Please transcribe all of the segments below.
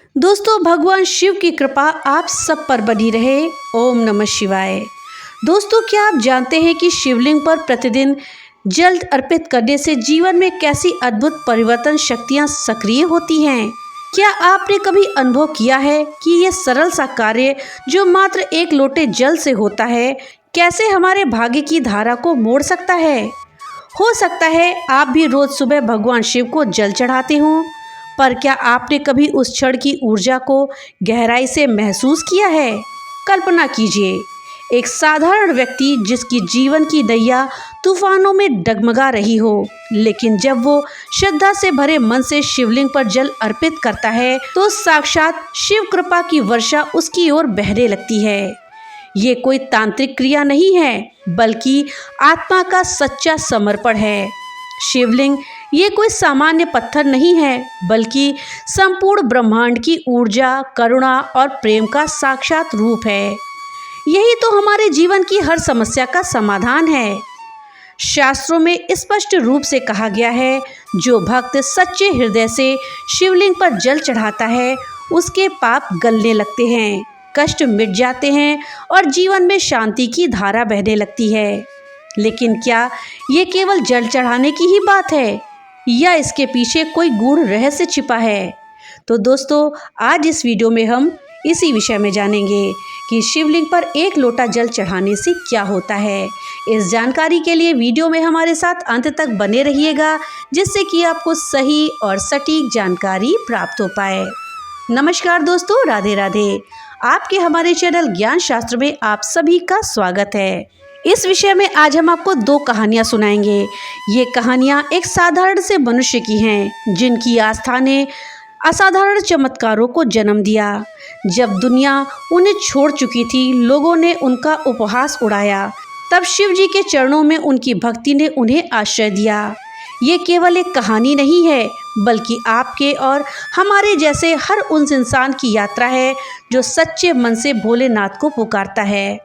दोस्तों, भगवान शिव की कृपा आप सब पर बनी रहे। ओम नमः शिवाय। दोस्तों, क्या आप जानते हैं कि शिवलिंग पर प्रतिदिन जल अर्पित करने से जीवन में कैसी अद्भुत परिवर्तन शक्तियां सक्रिय होती हैं? क्या आपने कभी अनुभव किया है कि ये सरल सा कार्य जो मात्र एक लोटे जल से होता है, कैसे हमारे भाग्य की धारा को मोड़ सकता है? हो सकता है आप भी रोज सुबह भगवान शिव को जल चढ़ाते हों, पर क्या आपने कभी उस क्षण की ऊर्जा को गहराई से महसूस किया है? कल्पना कीजिए, एक साधारण व्यक्ति जिसकी जीवन की नैया तूफानों में डगमगा रही हो, लेकिन जब वो श्रद्धा से भरे मन से शिवलिंग पर जल अर्पित करता है तो साक्षात शिव कृपा की वर्षा उसकी ओर बहने लगती है। ये कोई तांत्रिक क्रिया नहीं है, बल्कि आत्मा का सच्चा समर्पण है। शिवलिंग ये कोई सामान्य पत्थर नहीं है, बल्कि संपूर्ण ब्रह्मांड की ऊर्जा, करुणा और प्रेम का साक्षात रूप है। यही तो हमारे जीवन की हर समस्या का समाधान है। शास्त्रों में स्पष्ट रूप से कहा गया है, जो भक्त सच्चे हृदय से शिवलिंग पर जल चढ़ाता है, उसके पाप गलने लगते हैं, कष्ट मिट जाते हैं और जीवन में शांति की धारा बहने लगती है। लेकिन क्या ये केवल जल चढ़ाने की ही बात है, या इसके पीछे कोई गूढ़ रहस्य छिपा है? तो दोस्तों, आज इस वीडियो में हम इसी विषय में जानेंगे कि शिवलिंग पर एक लोटा जल चढ़ाने से क्या होता है। इस जानकारी के लिए वीडियो में हमारे साथ अंत तक बने रहिएगा, जिससे कि आपको सही और सटीक जानकारी प्राप्त हो पाए। नमस्कार दोस्तों, राधे राधे। आपके हमारे चैनल ज्ञान शास्त्र में आप सभी का स्वागत है। इस विषय में आज हम आपको दो कहानियां सुनाएंगे। ये कहानियां एक साधारण से मनुष्य की हैं, जिनकी आस्था ने असाधारण चमत्कारों को जन्म दिया। जब दुनिया उन्हें छोड़ चुकी थी, लोगों ने उनका उपहास उड़ाया, तब शिव जी के चरणों में उनकी भक्ति ने उन्हें आश्रय दिया। ये केवल एक कहानी नहीं है, बल्कि आपके और हमारे जैसे हर उस इंसान की यात्रा है जो सच्चे मन से भोलेनाथ को पुकारता है।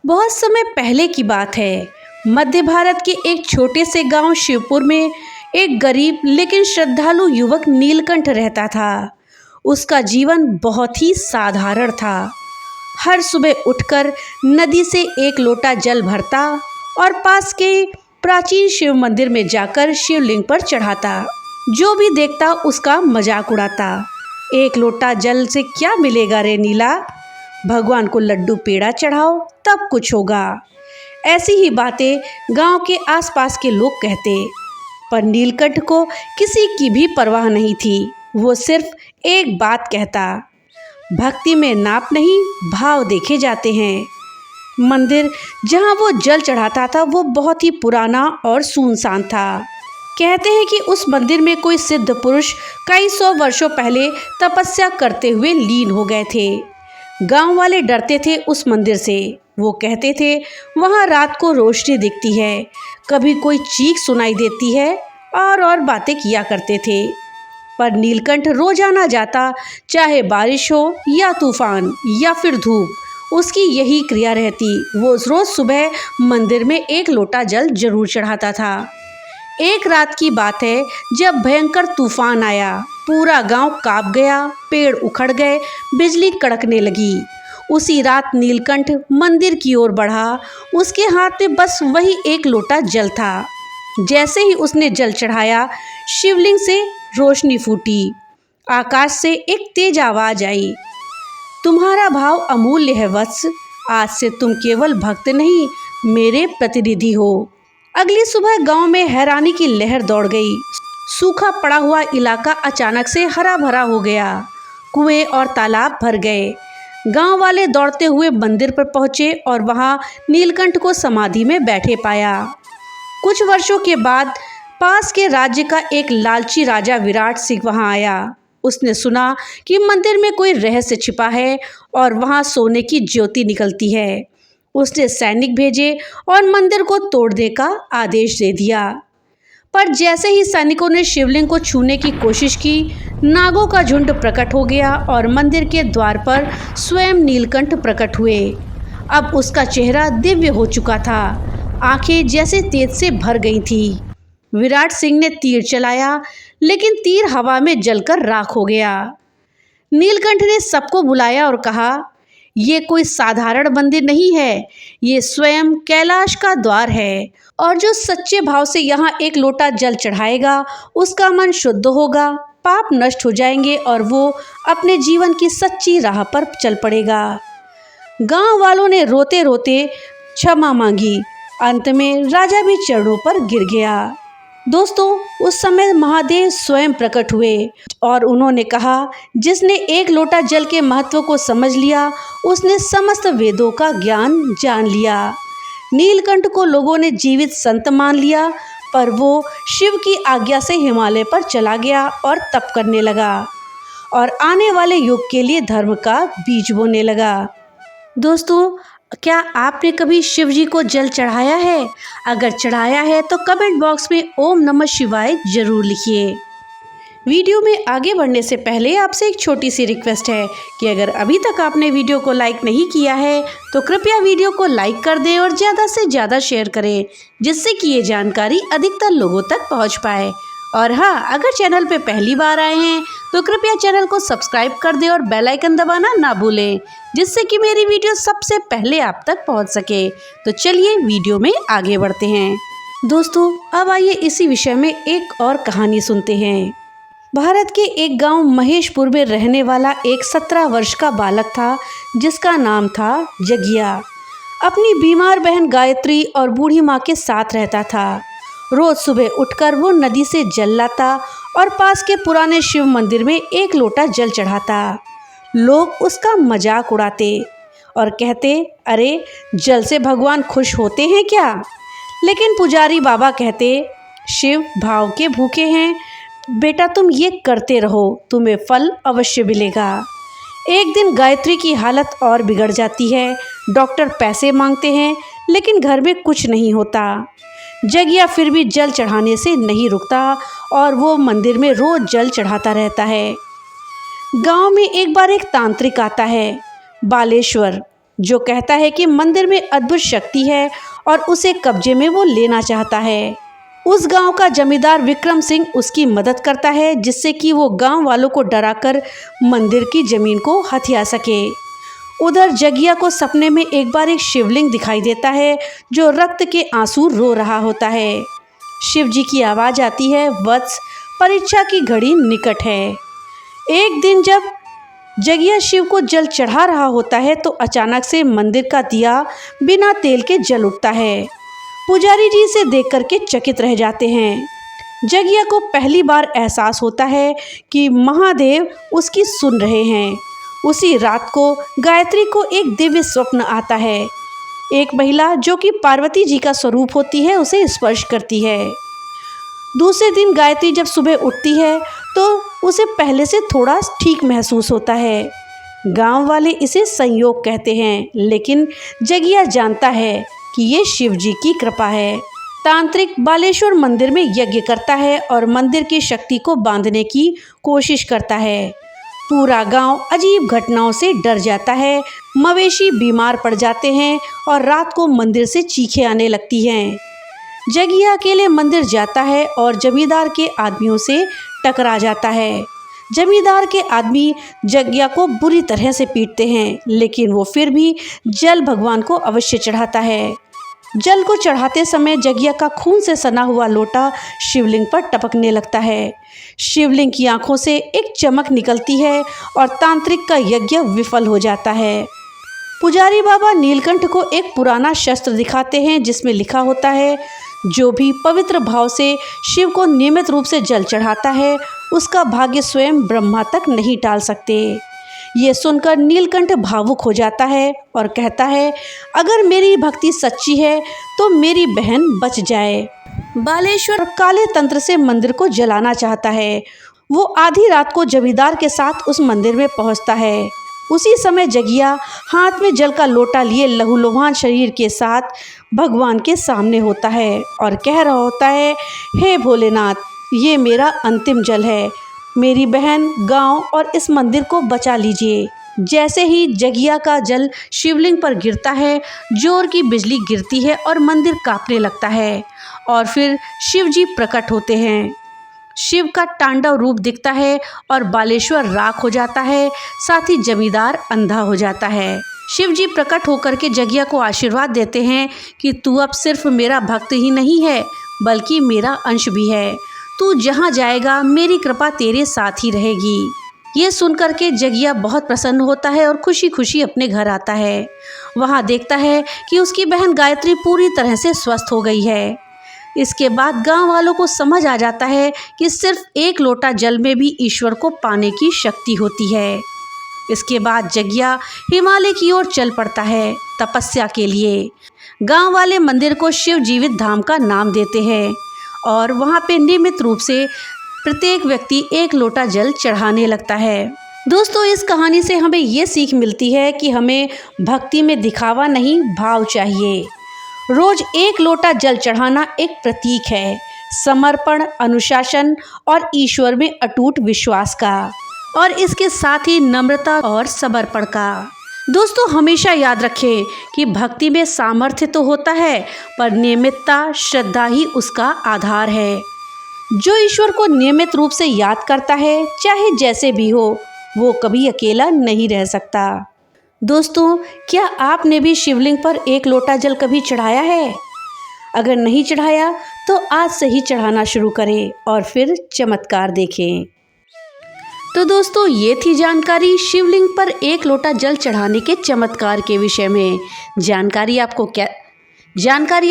बहुत समय पहले की बात है। मध्य भारत के एक छोटे से गांव शिवपुर में एक गरीब लेकिन श्रद्धालु युवक नीलकंठ रहता था। उसका जीवन बहुत ही साधारण था। हर सुबह उठकर नदी से एक लोटा जल भरता और पास के प्राचीन शिव मंदिर में जाकर शिवलिंग पर चढ़ाता। जो भी देखता उसका मजाक उड़ाता। एक लोटा जल से क्या मिलेगा रे नीला, भगवान को लड्डू पेड़ा चढ़ाओ तब कुछ होगा। ऐसी ही बातें गांव के आसपास के लोग कहते, पर नीलकंठ को किसी की भी परवाह नहीं थी। वो सिर्फ एक बात कहता, भक्ति में नाप नहीं, भाव देखे जाते हैं। मंदिर जहां वो जल चढ़ाता था वो बहुत ही पुराना और सुनसान था। कहते हैं कि उस मंदिर में कोई सिद्ध पुरुष कई सौ वर्षों पहले तपस्या करते हुए लीन हो गए थे। गांव वाले डरते थे उस मंदिर से। वो कहते थे, वहां रात को रोशनी दिखती है, कभी कोई चीख सुनाई देती है, और बातें किया करते थे। पर नीलकंठ रोजाना जाता, चाहे बारिश हो या तूफान या फिर धूप, उसकी यही क्रिया रहती। वो रोज सुबह मंदिर में एक लोटा जल जरूर चढ़ाता था। एक रात की बात है, जब भयंकर तूफान आया, पूरा गांव कांप गया, पेड़ उखड़ गए, बिजली कड़कने लगी। उसी रात नीलकंठ मंदिर की ओर बढ़ा। उसके हाथ में बस वही एक लोटा जल था। जैसे ही उसने जल चढ़ाया, शिवलिंग से रोशनी फूटी। आकाश से एक तेज आवाज आई, तुम्हारा भाव अमूल्य है वत्स, आज से तुम केवल भक्त नहीं, मेरे प्रतिनिधि हो। अगली सुबह गांव में हैरानी की लहर दौड़ गई। सूखा पड़ा हुआ इलाका अचानक से हरा भरा हो गया। कुएं और तालाब भर गए। गांव वाले दौड़ते हुए मंदिर पर पहुंचे और वहां नीलकंठ को समाधि में बैठे पाया। कुछ वर्षों के बाद पास के राज्य का एक लालची राजा विराट सिंह वहां आया। उसने सुना कि मंदिर में कोई रहस्य छिपा है और वहां सोने की ज्योति निकलती है। उसने सैनिक भेजे और मंदिर को तोड़ने का आदेश दे दिया। पर जैसे ही सैनिकों ने शिवलिंग को छूने की कोशिश की, नागों का झुंड प्रकट हो गया और मंदिर के द्वार पर स्वयं नीलकंठ प्रकट हुए। अब उसका चेहरा दिव्य हो चुका था, आंखें जैसे तेज से भर गई थी। विराट सिंह ने तीर चलाया, लेकिन तीर हवा में जलकर राख हो गया। नीलकंठ ने सबको बुलाया और कहा, ये कोई साधारण मंदिर नहीं है, ये स्वयं कैलाश का द्वार है और जो सच्चे भाव से यहाँ एक लोटा जल चढ़ाएगा उसका मन शुद्ध होगा, पाप नष्ट हो जाएंगे और वो अपने जीवन की सच्ची राह पर चल पड़ेगा। गांव वालों ने रोते रोते क्षमा मांगी। अंत में राजा भी चरणों पर गिर गया। दोस्तों, उस समय महादेव स्वयं प्रकट हुए और उन्होंने कहा, जिसने एक लोटा जल के महत्व को समझ लिया उसने समस्त वेदों का ज्ञान जान लिया। नीलकंठ को लोगों ने जीवित संत मान लिया, पर वो शिव की आज्ञा से हिमालय पर चला गया और तप करने लगा और आने वाले युग के लिए धर्म का बीज बोने लगा। दोस्तों, क्या आपने कभी शिव जी को जल चढ़ाया है? अगर चढ़ाया है तो कमेंट बॉक्स में ओम नमः शिवाय जरूर लिखिए। वीडियो में आगे बढ़ने से पहले आपसे एक छोटी सी रिक्वेस्ट है कि अगर अभी तक आपने वीडियो को लाइक नहीं किया है तो कृपया वीडियो को लाइक कर दें और ज़्यादा से ज़्यादा शेयर करें, जिससे कि ये जानकारी अधिकतर लोगों तक पहुंच पाए। और हाँ, अगर चैनल पे पहली बार आए हैं तो कृपया चैनल को सब्सक्राइब कर दें और बेल आइकन दबाना ना भूलें, जिससे कि मेरी वीडियो सबसे पहले आप तक पहुंच सके। तो चलिए वीडियो में आगे बढ़ते हैं। दोस्तों, अब आइए इसी विषय में एक और कहानी सुनते हैं। भारत के एक गांव महेशपुर में रहने वाला एक 17 वर्ष का बालक था, जिसका नाम था जगिया। अपनी बीमार बहन गायत्री और बूढ़ी माँ के साथ रहता था। रोज सुबह उठकर वो नदी से जल लाता और पास के पुराने शिव मंदिर में एक लोटा जल चढ़ाता। लोग उसका मजाक उड़ाते और कहते, अरे जल से भगवान खुश होते हैं क्या? लेकिन पुजारी बाबा कहते, शिव भाव के भूखे हैं, बेटा तुम ये करते रहो, तुम्हें फल अवश्य मिलेगा। एक दिन गायत्री की हालत और बिगड़ जाती है। डॉक्टर पैसे मांगते हैं, लेकिन घर में कुछ नहीं होता। जगिया फिर भी जल चढ़ाने से नहीं रुकता और वो मंदिर में रोज जल चढ़ाता रहता है। गांव में एक बार एक तांत्रिक आता है, बालेश्वर, जो कहता है कि मंदिर में अद्भुत शक्ति है और उसे कब्जे में वो लेना चाहता है। उस गांव का जमींदार विक्रम सिंह उसकी मदद करता है, जिससे कि वो गांव वालों को डराकर मंदिर की जमीन को हथिया सके। उधर जगिया को सपने में एक बार एक शिवलिंग दिखाई देता है, जो रक्त के आंसू रो रहा होता है। शिव जी की आवाज़ आती है, वत्स, परीक्षा की घड़ी निकट है। एक दिन जब जगिया शिव को जल चढ़ा रहा होता है तो अचानक से मंदिर का दिया बिना तेल के जल उठता है। पुजारी जी इसे देख करके चकित रह जाते हैं। जगिया को पहली बार एहसास होता है कि महादेव उसकी सुन रहे हैं। उसी रात को गायत्री को एक दिव्य स्वप्न आता है। एक महिला जो कि पार्वती जी का स्वरूप होती है उसे स्पर्श करती है। दूसरे दिन गायत्री जब सुबह उठती है तो उसे पहले से थोड़ा ठीक महसूस होता है। गांव वाले इसे संयोग कहते हैं, लेकिन जगिया जानता है कि ये शिव जी की कृपा है। तांत्रिक बालेश्वर मंदिर में यज्ञ करता है और मंदिर की शक्ति को बांधने की कोशिश करता है। पूरा गांव अजीब घटनाओं से डर जाता है। मवेशी बीमार पड़ जाते हैं और रात को मंदिर से चीखें आने लगती हैं। जगिया अकेले मंदिर जाता है और जमींदार के आदमियों से टकरा जाता है। जमींदार के आदमी जगिया को बुरी तरह से पीटते हैं, लेकिन वो फिर भी जल भगवान को अवश्य चढ़ाता है। जल को चढ़ाते समय जगिया का खून से सना हुआ लोटा शिवलिंग पर टपकने लगता है। शिवलिंग की आंखों से एक चमक निकलती है और तांत्रिक का यज्ञ विफल हो जाता है। पुजारी बाबा नीलकंठ को एक पुराना शस्त्र दिखाते हैं, जिसमें लिखा होता है, जो भी पवित्र भाव से शिव को नियमित रूप से जल चढ़ाता है उसका भाग्य स्वयं ब्रह्मा तक नहीं टाल सकते। ये सुनकर नीलकंठ भावुक हो जाता है और कहता है, अगर मेरी भक्ति सच्ची है तो मेरी बहन बच जाए। बालेश्वर काले तंत्र से मंदिर को जलाना चाहता है। वो आधी रात को जमींदार के साथ उस मंदिर में पहुंचता है। उसी समय जगिया हाथ में जल का लोटा लिए लहूलुहान शरीर के साथ भगवान के सामने होता है और कह रहा होता है, हे भोलेनाथ, ये मेरा अंतिम जल है, मेरी बहन, गांव और इस मंदिर को बचा लीजिए। जैसे ही जगिया का जल शिवलिंग पर गिरता है, जोर की बिजली गिरती है और मंदिर कांपने लगता है और फिर शिव जी प्रकट होते हैं। शिव का तांडव रूप दिखता है और बालेश्वर राख हो जाता है, साथ ही जमींदार अंधा हो जाता है। शिव जी प्रकट होकर के जगिया को आशीर्वाद देते हैं कि तू अब सिर्फ मेरा भक्त ही नहीं है बल्कि मेरा अंश भी है। तू जहाँ जाएगा मेरी कृपा तेरे साथ ही रहेगी। ये सुनकर के जगिया बहुत प्रसन्न होता है और खुशी खुशी अपने घर आता है। वहाँ देखता है कि उसकी बहन गायत्री पूरी तरह से स्वस्थ हो गई है। इसके बाद गांव वालों को समझ आ जाता है कि सिर्फ एक लोटा जल में भी ईश्वर को पाने की शक्ति होती है। इसके बाद जगिया हिमालय की ओर चल पड़ता है तपस्या के लिए। गांव वाले मंदिर को शिव जीवित धाम का नाम देते हैं और वहां पे नियमित रूप से प्रत्येक व्यक्ति एक लोटा जल चढ़ाने लगता है। दोस्तों, इस कहानी से हमें ये सीख मिलती है कि हमें भक्ति में दिखावा नहीं, भाव चाहिए। रोज एक लोटा जल चढ़ाना एक प्रतीक है समर्पण, अनुशासन और ईश्वर में अटूट विश्वास का, और इसके साथ ही नम्रता और समर्पण का। दोस्तों, हमेशा याद रखें कि भक्ति में सामर्थ्य तो होता है पर नियमितता, श्रद्धा ही उसका आधार है। जो ईश्वर को नियमित रूप से याद करता है, चाहे जैसे भी हो, वो कभी अकेला नहीं रह सकता। दोस्तों, क्या आपने भी शिवलिंग पर एक लोटा जल कभी चढ़ाया है? अगर नहीं चढ़ाया तो आज से ही चढ़ाना शुरू करें और फिर चमत्कार देखें। तो दोस्तों, ये थी जानकारी शिवलिंग पर एक लोटा जल चढ़ाने के चमत्कार के विषय में। जानकारी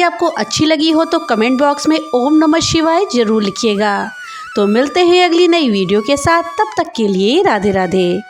आपको अच्छी लगी हो तो कमेंट बॉक्स में ओम नमः शिवाय जरूर लिखिएगा। तो मिलते हैं अगली नई वीडियो के साथ, तब तक के लिए राधे राधे।